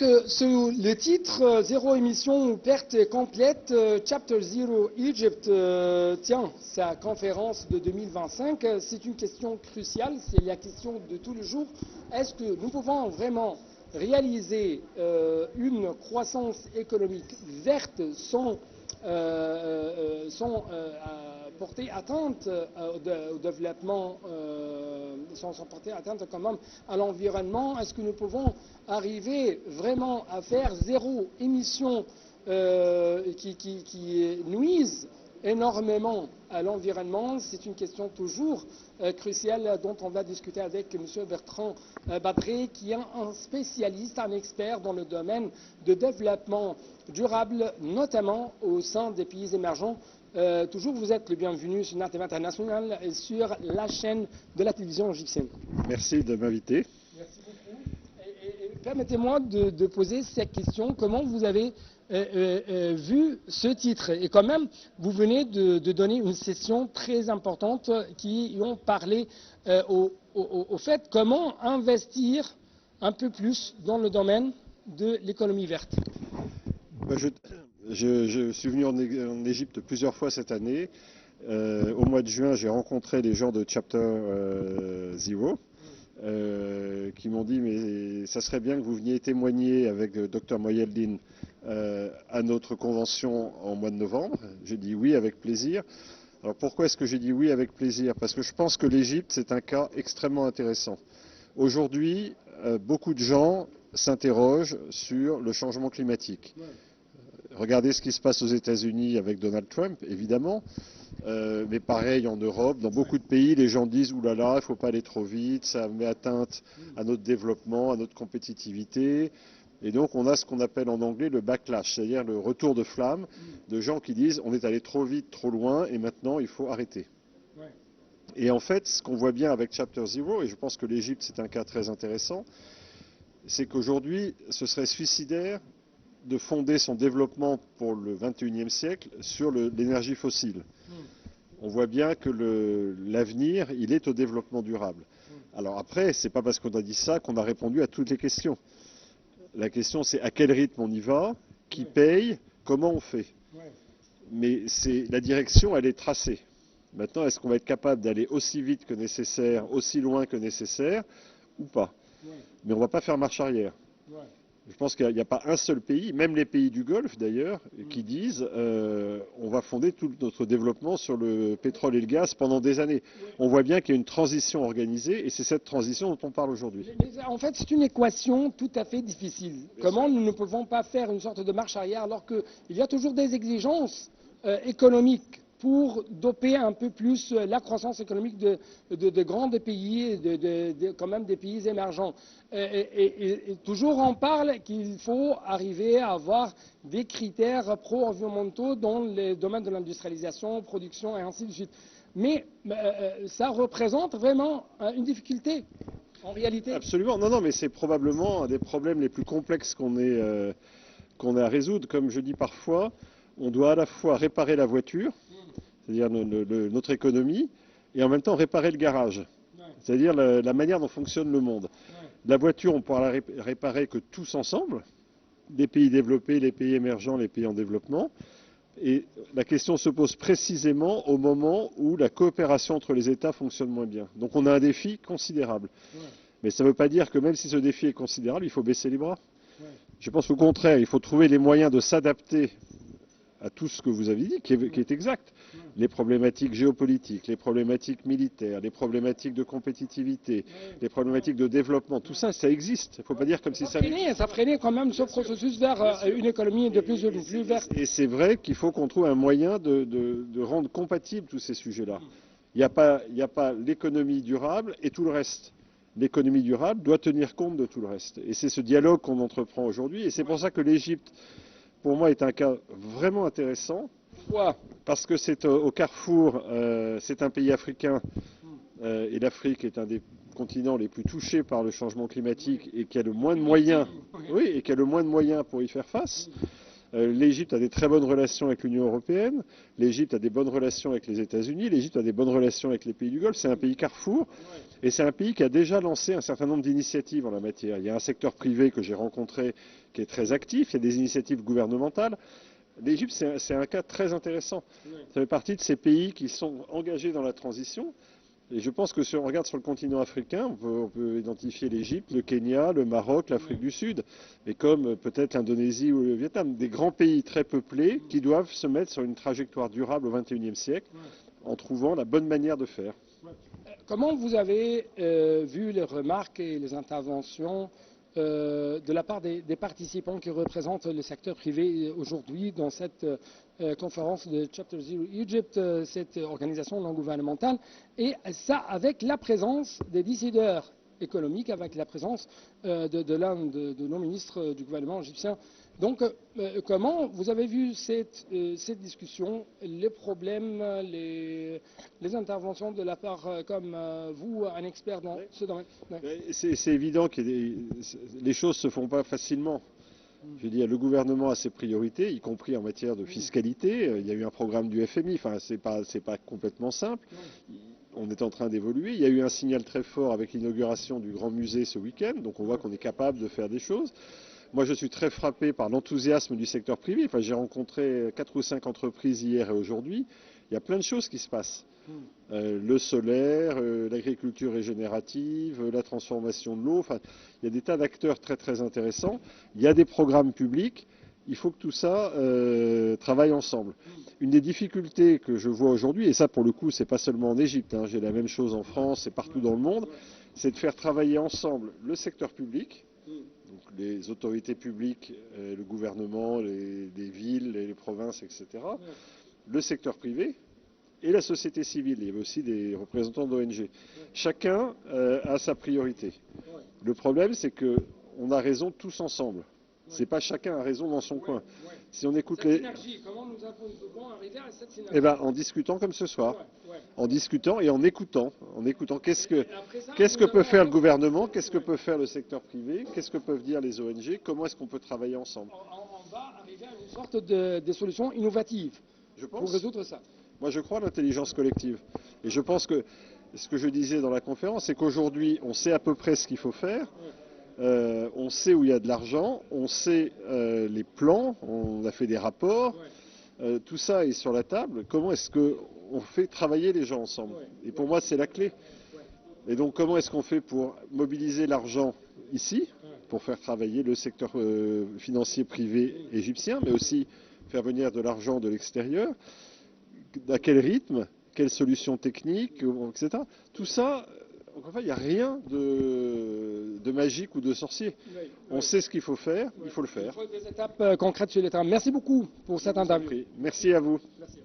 Donc, sous le titre Zéro émission ou perte complète, Chapter Zero Egypt tient sa conférence de 2025. C'est une question cruciale, c'est la question de tous les jours. Est-ce que nous pouvons vraiment réaliser une croissance économique verte sans porter atteinte au développement, sans porter atteinte quand même à l'environnement? Est-ce que nous pouvons arriver vraiment à faire zéro émission qui nuisent énormément à l'environnement? C'est une question toujours cruciale dont on va discuter avec M. Bertrand Badré, qui est un spécialiste, un expert dans le domaine de développement durable, notamment au sein des pays émergents. Toujours, vous êtes le bienvenu sur NATV International et sur la chaîne de la télévision égyptienne. Merci de m'inviter. Merci beaucoup. Permettez-moi de poser cette question. Comment vous avez vu ce titre? Et quand même, vous venez de donner une session très importante qui ont parlé au fait comment investir un peu plus dans le domaine de l'économie verte. Je suis venu en Égypte plusieurs fois cette année. Au mois de juin, j'ai rencontré les gens de Chapter Zero qui m'ont dit mais ça serait bien que vous veniez témoigner avec Dr Moyeldin à notre convention en mois de novembre. J'ai dit oui avec plaisir. Alors pourquoi est-ce que j'ai dit oui avec plaisir? Parce que je pense que l'Égypte, c'est un cas extrêmement intéressant. Aujourd'hui, beaucoup de gens s'interrogent sur le changement climatique. Regardez ce qui se passe aux États-Unis avec Donald Trump, évidemment, mais pareil en Europe, dans beaucoup de pays, les gens disent « Ouh là là, il ne faut pas aller trop vite, ça met atteinte à notre développement, à notre compétitivité ». Et donc on a ce qu'on appelle en anglais le backlash, c'est-à-dire le retour de flamme de gens qui disent « On est allé trop vite, trop loin, et maintenant il faut arrêter ». Et en fait, ce qu'on voit bien avec Chapter Zero, et je pense que l'Égypte c'est un cas très intéressant, c'est qu'aujourd'hui, ce serait suicidaire de fonder son développement pour le XXIe siècle sur l'énergie fossile. On voit bien que l'avenir, il est au développement durable. Alors après, c'est pas parce qu'on a dit ça qu'on a répondu à toutes les questions. La question, c'est à quel rythme on y va, qui paye, comment on fait. Mais la direction, elle est tracée. Maintenant, est-ce qu'on va être capable d'aller aussi vite que nécessaire, aussi loin que nécessaire, ou pas? Mais on ne va pas faire marche arrière. Je pense qu'il n'y a pas un seul pays, même les pays du Golfe d'ailleurs, qui disent on va fonder tout notre développement sur le pétrole et le gaz pendant des années. On voit bien qu'il y a une transition organisée et c'est cette transition dont on parle aujourd'hui. En fait, c'est une équation tout à fait difficile. Comment nous ne pouvons pas faire une sorte de marche arrière alors qu'il y a toujours des exigences économiques pour doper un peu plus la croissance économique de grands pays, quand même des pays émergents. Et toujours on parle qu'il faut arriver à avoir des critères pro-environnementaux dans les domaines de l'industrialisation, production et ainsi de suite. Mais ça représente vraiment une difficulté en réalité. Absolument, non, mais c'est probablement un des problèmes les plus complexes qu'on ait à résoudre. Comme je dis parfois, on doit à la fois réparer la voiture, c'est-à-dire notre économie, et en même temps réparer le garage, c'est-à-dire la manière dont fonctionne le monde. La voiture, on pourra la réparer que tous ensemble, les pays développés, les pays émergents, les pays en développement, et la question se pose précisément au moment où la coopération entre les États fonctionne moins bien. Donc on a un défi considérable. Mais ça ne veut pas dire que même si ce défi est considérable, il faut baisser les bras. Je pense qu'au contraire, il faut trouver les moyens de s'adapter à tout ce que vous avez dit, qui est exact. Les problématiques géopolitiques, les problématiques militaires, les problématiques de compétitivité, les problématiques de développement, tout ça, ça existe. Il ne faut pas dire comme si ça... Ça freinait quand même ce processus vers une économie de plus en plus verte. Et c'est vrai qu'il faut qu'on trouve un moyen de rendre compatibles tous ces sujets-là. Il n'y a pas l'économie durable et tout le reste. L'économie durable doit tenir compte de tout le reste. Et c'est ce dialogue qu'on entreprend aujourd'hui. Et c'est pour ça que l'Égypte, pour moi, est un cas vraiment intéressant. Parce que c'est au carrefour, c'est un pays africain, et l'Afrique est un des continents les plus touchés par le changement climatique et qui a le moins de moyens, et qui a le moins de moyens pour y faire face. L'Égypte a des très bonnes relations avec l'Union européenne, l'Égypte a des bonnes relations avec les États-Unis, l'Égypte a des bonnes relations avec les pays du Golfe. C'est un pays carrefour et c'est un pays qui a déjà lancé un certain nombre d'initiatives en la matière. Il y a un secteur privé que j'ai rencontré qui est très actif, il y a des initiatives gouvernementales. L'Égypte, c'est un cas très intéressant. Ça fait partie de ces pays qui sont engagés dans la transition. Et je pense que si on regarde sur le continent africain, on peut identifier l'Égypte, le Kenya, le Maroc, l'Afrique du Sud, mais comme peut-être l'Indonésie ou le Vietnam, des grands pays très peuplés qui doivent se mettre sur une trajectoire durable au XXIe siècle en trouvant la bonne manière de faire. Comment vous avez vu les remarques et les interventions de la part des participants qui représentent le secteur privé aujourd'hui dans cette conférence de Chapter Zero Egypt, cette organisation non gouvernementale, et ça avec la présence des décideurs économiques, avec la présence de l'un de nos ministres du gouvernement égyptien. Donc, comment vous avez vu cette discussion, les problèmes, les interventions de la part, comme vous, un expert dans ce domaine? C'est évident que les choses ne se font pas facilement. Je veux dire, le gouvernement a ses priorités, y compris en matière de fiscalité. Il y a eu un programme du FMI, enfin, c'est pas complètement simple. On est en train d'évoluer. Il y a eu un signal très fort avec l'inauguration du Grand Musée ce week-end, donc on voit qu'on est capable de faire des choses. Moi, je suis très frappé par l'enthousiasme du secteur privé. Enfin, j'ai rencontré 4 ou 5 entreprises hier et aujourd'hui. Il y a plein de choses qui se passent. Le solaire, l'agriculture régénérative, la transformation de l'eau. Enfin, il y a des tas d'acteurs très très intéressants. Il y a des programmes publics. Il faut que tout ça travaille ensemble. Une des difficultés que je vois aujourd'hui, et ça pour le coup, c'est pas seulement en Égypte, hein, j'ai la même chose en France et partout dans le monde, c'est de faire travailler ensemble le secteur public, donc les autorités publiques, le gouvernement, les villes, les provinces, etc., le secteur privé et la société civile. Il y avait aussi des représentants d'ONG. Chacun a sa priorité. Le problème, c'est qu'on a raison tous ensemble. C'est pas chacun a raison dans son coin. Si on écoute cette synergie, comment nous devons arriver à cette synergie? Eh ben, en discutant comme ce soir, en discutant et en écoutant qu'est-ce que peut faire le gouvernement, qu'est-ce que peut faire le secteur privé, qu'est-ce que peuvent dire les ONG, comment est-ce qu'on peut travailler ensemble. On va arriver à une sorte de solution innovative pour résoudre ça. Moi, je crois à l'intelligence collective. Et je pense que ce que je disais dans la conférence, c'est qu'aujourd'hui, on sait à peu près ce qu'il faut faire. On sait où il y a de l'argent, on sait les plans, on a fait des rapports, tout ça est sur la table. Comment est-ce qu'on fait travailler les gens ensemble? Et pour moi, c'est la clé. Et donc, comment est-ce qu'on fait pour mobiliser l'argent ici, pour faire travailler le secteur financier privé égyptien, mais aussi faire venir de l'argent de l'extérieur? À quel rythme? Quelles solutions techniques, etc. Tout ça, enfin, il n'y a rien de magique ou de sorcier. On sait ce qu'il faut faire, il faut le faire. Il faut des étapes concrètes sur le terrain. Merci beaucoup pour cette interview. Merci à vous. Merci.